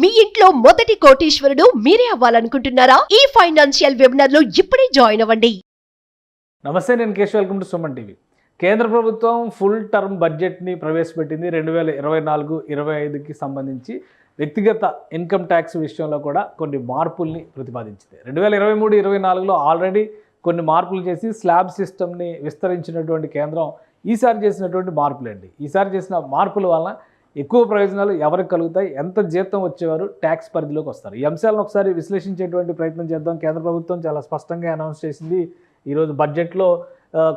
మీ ఇంట్లో మొదటి కోటీశ్వరుడు మీరే అవ్వాలనుకుంటున్నారా? ఈ ఫైనాన్షియల్ వెబినార్ లో ఇప్పుడే జాయిన్ అవ్వండి. నమస్తే, నేను Keshav. Welcome to Suman TV. కేంద్ర ప్రభుత్వం ఫుల్ టర్మ్ బడ్జెట్ని ప్రవేశపెట్టింది 2024-25కి సంబంధించి. వ్యక్తిగత ఇన్కమ్ ట్యాక్స్ విషయంలో కూడా కొన్ని మార్పుల్ని ప్రతిపాదించింది. 2023-24లో ఆల్రెడీ కొన్ని మార్పులు చేసి స్లాబ్ సిస్టమ్ని విస్తరించినటువంటి కేంద్రం ఈసారి చేసినటువంటి మార్పులండి. ఈసారి చేసిన మార్పుల వలన ఎక్కువ ప్రయోజనాలు ఎవరికి కలుగుతాయి, ఎంత జీతం వచ్చేవారు ట్యాక్స్ పరిధిలోకి వస్తారు, ఈ అంశాలను ఒకసారి విశ్లేషించేటువంటి ప్రయత్నం చేద్దాం. కేంద్ర ప్రభుత్వం చాలా స్పష్టంగా అనౌన్స్ చేసింది. ఈరోజు బడ్జెట్లో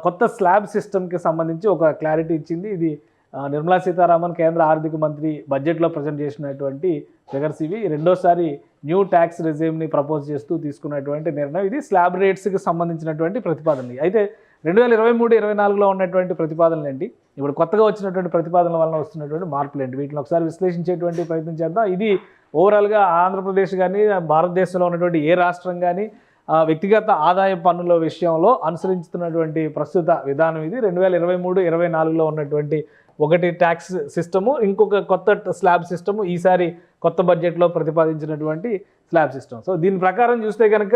కొత్త స్లాబ్ సిస్టమ్కి సంబంధించి ఒక క్లారిటీ ఇచ్చింది. ఇది నిర్మలా సీతారామన్ కేంద్ర ఆర్థిక మంత్రి బడ్జెట్లో ప్రజెంట్ చేసినటువంటి ఫిగర్స్ ఇవి. రెండోసారి న్యూ ట్యాక్స్ రెజ్యూమ్ని ప్రపోజ్ చేస్తూ తీసుకున్నటువంటి నిర్ణయం ఇది. స్లాబ్ రేట్స్కి సంబంధించినటువంటి ప్రతిపాదనలు. అయితే 2023-24లో ఉన్నటువంటి ప్రతిపాదనలు ఏంటి, ఇప్పుడు కొత్తగా వచ్చినటువంటి ప్రతిపాదనల వలన వస్తున్నటువంటి మార్పులు ఏంటి, వీటిని ఒకసారి విశ్లేషించేటువంటి ప్రయత్నం చేద్దాం. ఇది ఓవరాల్గా ఆంధ్రప్రదేశ్ కానీ భారతదేశంలో ఉన్నటువంటి ఏ రాష్ట్రం కానీ వ్యక్తిగత ఆదాయ పన్నుల విషయంలో అనుసరించుతున్నటువంటి ప్రస్తుత విధానం ఇది. 2023-24లో ఉన్నటువంటి ఒకటి ట్యాక్స్ సిస్టము, ఇంకొక కొత్త స్లాబ్ సిస్టము, ఈసారి కొత్త బడ్జెట్లో ప్రతిపాదించినటువంటి స్లాబ్ సిస్టమ్. సో దీని ప్రకారం చూస్తే కనుక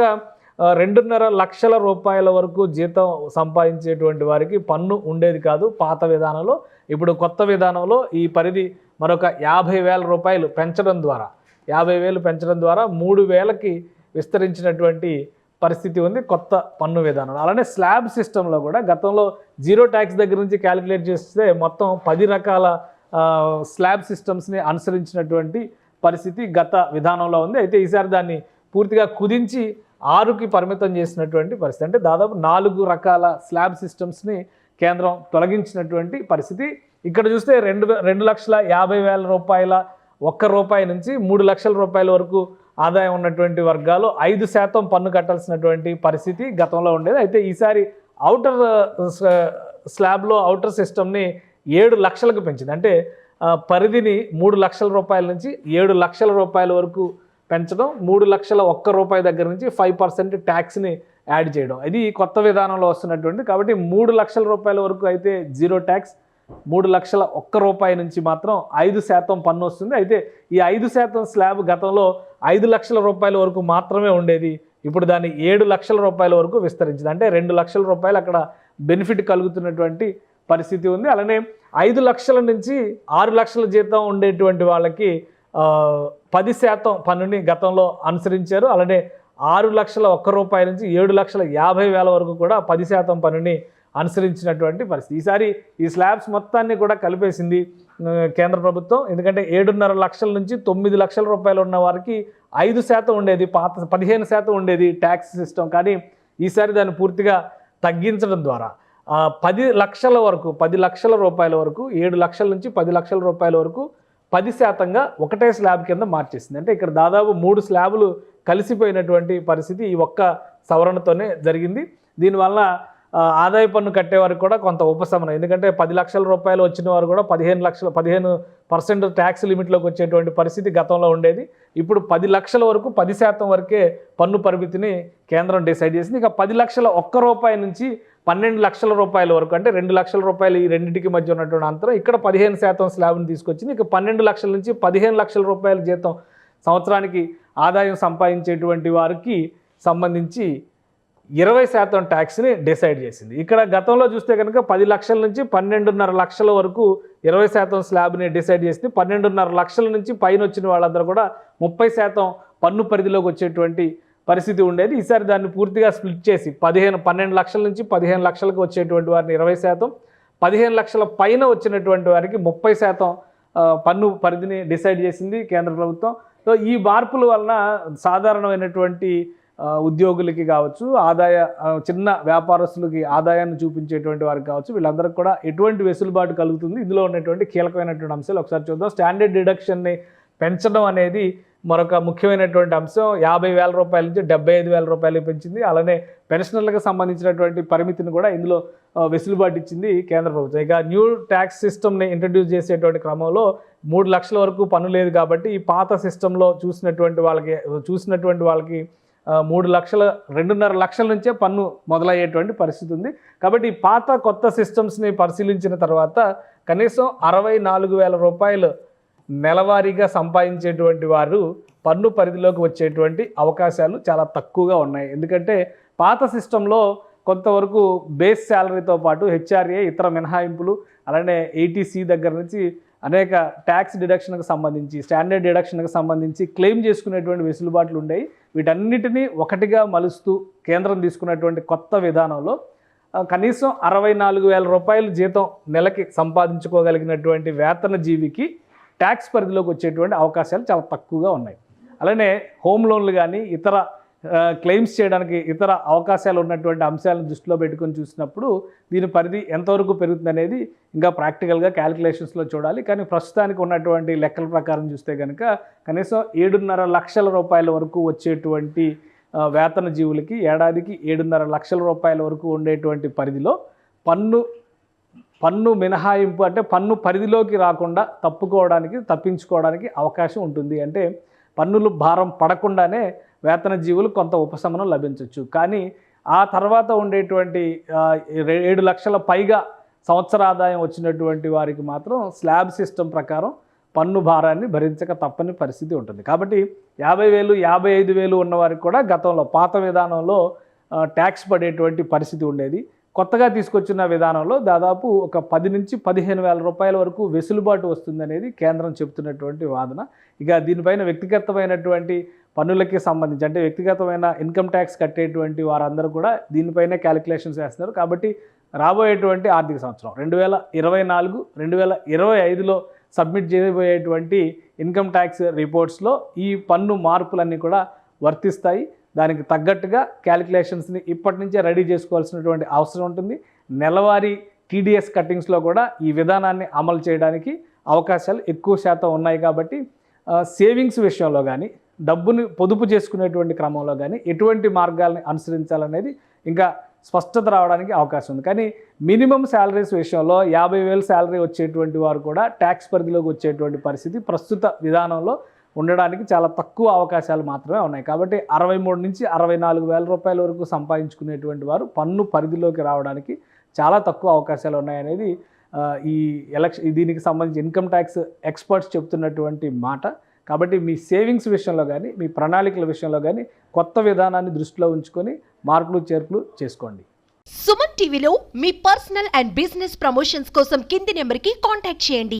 2.5 లక్షల రూపాయల వరకు జీతం సంపాదించేటువంటి వారికి పన్ను ఉండేది కాదు పాత విధానంలో. ఇప్పుడు కొత్త విధానంలో ఈ పరిధి మరొక 50,000 రూపాయలు పెంచడం ద్వారా 50,000 పెంచడం ద్వారా 3,000కి విస్తరించినటువంటి పరిస్థితి ఉంది కొత్త పన్ను విధానం. అలానే స్లాబ్ సిస్టంలో కూడా గతంలో జీరో ట్యాక్స్ దగ్గర నుంచి క్యాలిక్యులేట్ చేస్తే మొత్తం 10 రకాల స్లాబ్ సిస్టమ్స్ని అనుసరించినటువంటి పరిస్థితి గత విధానంలో ఉంది. అయితే ఈసారి దాన్ని పూర్తిగా కుదించి 6కి పరిమితం చేసినటువంటి పరిస్థితి. అంటే దాదాపు 4 రకాల స్లాబ్ సిస్టమ్స్ని కేంద్రం తొలగించినటువంటి పరిస్థితి. ఇక్కడ చూస్తే 2,50,000 రూపాయల రూపాయి నుంచి 3 లక్షల రూపాయల వరకు ఆదాయం ఉన్నటువంటి వర్గాలు 5% పన్ను కట్టాల్సినటువంటి పరిస్థితి గతంలో ఉండేది. అయితే ఈసారి అవుటర్ స్లాబ్లో అవుటర్ సిస్టమ్ని 7 లక్షలకు పెంచింది. అంటే పరిధిని 3 లక్షల రూపాయల నుంచి 7 లక్షల రూపాయల వరకు పెంచడం, 3 లక్షల రూపాయి దగ్గర నుంచి 5% ట్యాక్స్ని యాడ్ చేయడం, ఇది కొత్త విధానంలో వస్తున్నటువంటి. కాబట్టి 3 లక్షల రూపాయల వరకు అయితే జీరో ట్యాక్స్, 3 లక్షల రూపాయి నుంచి మాత్రం 5% పన్ను వస్తుంది. అయితే ఈ 5% స్లాబ్ గతంలో 5 లక్షల రూపాయల వరకు మాత్రమే ఉండేది. ఇప్పుడు దాన్ని 7 లక్షల రూపాయల వరకు విస్తరించింది. అంటే 2 లక్షల రూపాయలు అక్కడ బెనిఫిట్ కలుగుతున్నటువంటి పరిస్థితి ఉంది. అలానే 5 లక్షల నుంచి 6 లక్షల జీతం ఉండేటువంటి వాళ్ళకి 10% పన్నుని గతంలో అనుసరించారు. అలానే 6 లక్షల రూపాయి నుంచి 7,50,000 వరకు కూడా 10% పన్నుని అనుసరించినటువంటి పరిస్థితి. ఈసారి ఈ స్లాబ్స్ మొత్తాన్ని కూడా కలిపేసింది కేంద్ర ప్రభుత్వం. ఎందుకంటే 7.5 లక్షల నుంచి 9 లక్షల రూపాయలు ఉన్న వారికి 5% ఉండేది, పాత 15% ఉండేది ట్యాక్స్ సిస్టమ్. కానీ ఈసారి దాన్ని పూర్తిగా తగ్గించడం ద్వారా 10 లక్షల వరకు 10 లక్షల రూపాయల వరకు 7 లక్షల నుంచి 10 లక్షల రూపాయల వరకు 10%గా ఒకటే స్లాబ్ కింద మార్చేసింది. అంటే ఇక్కడ దాదాపు 3 స్లాబులు కలిసిపోయినటువంటి పరిస్థితి ఈ ఒక్క సవరణతోనే జరిగింది. దీనివల్ల ఆదాయ పన్ను కట్టేవారికి కూడా కొంత ఉపశమనం. ఎందుకంటే 10 లక్షల రూపాయలు వచ్చిన వారు కూడా 15% ట్యాక్స్ లిమిట్లోకి వచ్చేటువంటి పరిస్థితి గతంలో ఉండేది. ఇప్పుడు 10 లక్షల వరకు 10% వరకే పన్ను పరిమితిని కేంద్రం డిసైడ్ చేసింది. ఇక 10 లక్షల రూపాయి నుంచి 12 లక్షల రూపాయల వరకు, అంటే 2 లక్షల రూపాయలు ఈ రెండింటికి మధ్య ఉన్నటువంటి అంతరం, ఇక్కడ 15% స్లాబ్ని తీసుకొచ్చింది. ఇక 12 లక్షల నుంచి 15 లక్షల రూపాయల జీతం సంవత్సరానికి ఆదాయం సంపాదించేటువంటి వారికి సంబంధించి 20% ట్యాక్స్ని డిసైడ్ చేసింది. ఇక్కడ గతంలో చూస్తే కనుక 10 లక్షల నుంచి 12.5 లక్షల వరకు 20% స్లాబ్ని డిసైడ్ చేసింది. 12.5 లక్షల నుంచి పైన వచ్చిన వాళ్ళందరూ కూడా 30% పన్ను పరిధిలోకి వచ్చేటువంటి పరిస్థితి ఉండేది. ఈసారి దాన్ని పూర్తిగా స్ప్లిట్ చేసి 12 లక్షల నుంచి 15 లక్షలకు వచ్చేటువంటి వారిని 20%, 15 లక్షల పైన వచ్చినటువంటి వారికి 30% పన్ను పరిధిని డిసైడ్ చేసింది కేంద్ర ప్రభుత్వం. సో ఈ మార్పుల వలన సాధారణమైనటువంటి ఉద్యోగులకి కావచ్చు, చిన్న వ్యాపారస్తులకి ఆదాయాన్ని చూపించేటువంటి వారికి కావచ్చు, వీళ్ళందరికీ కూడా ఎటువంటి వెసులుబాటు కలుగుతుంది, ఇందులో ఉన్నటువంటి కీలకమైనటువంటి అంశాలు ఒకసారి చూద్దాం. స్టాండర్డ్ డిడక్షన్ని పెంచడం అనేది మరొక ముఖ్యమైనటువంటి అంశం. 50,000 రూపాయల నుంచి 75,000 రూపాయలు పెంచింది. అలానే పెన్షనర్లకు సంబంధించినటువంటి పరిమితిని కూడా ఇందులో వెసులుబాటు ఇచ్చింది కేంద్ర ప్రభుత్వం. ఇక న్యూ ట్యాక్స్ సిస్టమ్ని ఇంట్రడ్యూస్ చేసేటువంటి క్రమంలో 3 లక్షల వరకు పన్ను లేదు కాబట్టి ఈ పాత సిస్టంలో చూసినటువంటి వాళ్ళకి 2.5 లక్షల నుంచే పన్ను మొదలయ్యేటువంటి పరిస్థితి ఉంది. కాబట్టి ఈ పాత కొత్త సిస్టమ్స్ని పరిశీలించిన తర్వాత కనీసం 64,000 రూపాయలు నెలవారీగా సంపాదించేటువంటి వారు పన్ను పరిధిలోకి వచ్చేటువంటి అవకాశాలు చాలా తక్కువగా ఉన్నాయి. ఎందుకంటే పాత సిస్టంలో కొంతవరకు బేస్ శాలరీతో పాటు హెచ్ఆర్ఏ ఇతర మినహాయింపులు అలానే ఏటీసీ దగ్గర నుంచి అనేక ట్యాక్స్ డిడక్షన్కి సంబంధించి స్టాండర్డ్ డిడక్షన్కి సంబంధించి క్లెయిమ్ చేసుకునేటువంటి వెసులుబాట్లు ఉండేవి. వీటన్నిటినీ ఒకటిగా మలుస్తూ కేంద్రం తీసుకున్నటువంటి కొత్త విధానంలో కనీసం 64,000 రూపాయలు జీతం నెలకి సంపాదించుకోగలిగినటువంటి వేతన జీవికి ట్యాక్స్ పరిధిలోకి వచ్చేటువంటి అవకాశాలు చాలా తక్కువగా ఉన్నాయి. అలానే హోమ్ లోన్లు కానీ ఇతర క్లెయిమ్స్ చేయడానికి ఇతర అవకాశాలు ఉన్నటువంటి అంశాలను దృష్టిలో పెట్టుకొని చూసినప్పుడు దీని పరిధి ఎంతవరకు పెరుగుతుంది అనేది ఇంకా ప్రాక్టికల్గా క్యాలిక్యులేషన్స్లో చూడాలి. కానీ ప్రస్తుతానికి ఉన్నటువంటి లెక్కల ప్రకారం చూస్తే కనుక కనీసం 7.5 లక్షల రూపాయల వరకు వచ్చేటువంటి వేతన జీవులకి ఏడాదికి 7.5 లక్షల రూపాయల వరకు ఉండేటువంటి పరిధిలో పన్ను మినహాయింపు అంటే పన్ను పరిధిలోకి రాకుండా తప్పించుకోవడానికి అవకాశం ఉంటుంది. అంటే పన్నులు భారం పడకుండానే వేతన జీవులు కొంత ఉపశమనం లభించవచ్చు. కానీ ఆ తర్వాత ఉండేటువంటి 7 లక్షల పైగా సంవత్సర ఆదాయం వచ్చినటువంటి వారికి మాత్రం స్లాబ్ సిస్టమ్ ప్రకారం పన్ను భారాన్ని భరించక తప్పని పరిస్థితి ఉంటుంది. కాబట్టి 50,000 55,000 ఉన్నవారికి కూడా గతంలో పాత విధానంలో ట్యాక్స్ పడేటువంటి పరిస్థితి ఉండేది. కొత్తగా తీసుకొచ్చిన విధానంలో దాదాపు ఒక 10 నుంచి 15,000 రూపాయల వరకు వెసులుబాటు వస్తుందనేది కేంద్రం చెబుతున్నటువంటి వాదన. ఇక దీనిపైన వ్యక్తిగతమైనటువంటి పన్నులకి సంబంధించి అంటే వ్యక్తిగతమైన ఇన్కమ్ ట్యాక్స్ కట్టేటువంటి వారందరూ కూడా దీనిపైనే క్యాలిక్యులేషన్స్ వేస్తున్నారు. కాబట్టి రాబోయేటువంటి ఆర్థిక సంవత్సరం 2024, 2025లో సబ్మిట్ చేయబోయేటువంటి ఇన్కమ్ ట్యాక్స్ రిపోర్ట్స్లో ఈ పన్ను మార్పులన్నీ కూడా వర్తిస్తాయి. దానికి తగ్గట్టుగా క్యాలిక్యులేషన్స్ని ఇప్పటి నుంచే రెడీ చేసుకోవాల్సినటువంటి అవసరం ఉంటుంది. నెలవారీ టీడీఎస్ కట్టింగ్స్లో కూడా ఈ విధానాన్ని అమలు చేయడానికి అవకాశాలు ఎక్కువ శాతం ఉన్నాయి. కాబట్టి సేవింగ్స్ విషయంలో కానీ డబ్బుని పొదుపు చేసుకునేటువంటి క్రమంలో కానీ ఎటువంటి మార్గాల్ని అనుసరించాలనేది ఇంకా స్పష్టత రావడానికి అవకాశం ఉంది. కానీ మినిమం శాలరీస్ విషయంలో 50,000 శాలరీ వచ్చేటువంటి వారు కూడా ట్యాక్స్ పరిధిలోకి వచ్చేటువంటి పరిస్థితి ప్రస్తుత విధానంలో ఉండడానికి చాలా తక్కువ అవకాశాలు మాత్రమే ఉన్నాయి. కాబట్టి 63 నుంచి 64,000 రూపాయల వరకు సంపాదించుకునేటువంటి వారు పన్ను పరిధిలోకి రావడానికి చాలా తక్కువ అవకాశాలు ఉన్నాయనేది దీనికి సంబంధించి ఇన్కమ్ ట్యాక్స్ ఎక్స్పర్ట్స్ చెప్తున్నటువంటి మాట. కాబట్టి మీ సేవింగ్స్ విషయంలో కానీ మీ ప్రణాళికల విషయంలో కానీ కొత్త విధానాన్ని దృష్టిలో ఉంచుకొని మార్పులు చేర్పులు చేసుకోండి. సుమన్ టీవీలో మీ పర్సనల్ అండ్ బిజినెస్ ప్రమోషన్స్ కోసం కింది నెంబర్కి కాంటాక్ట్ చేయండి.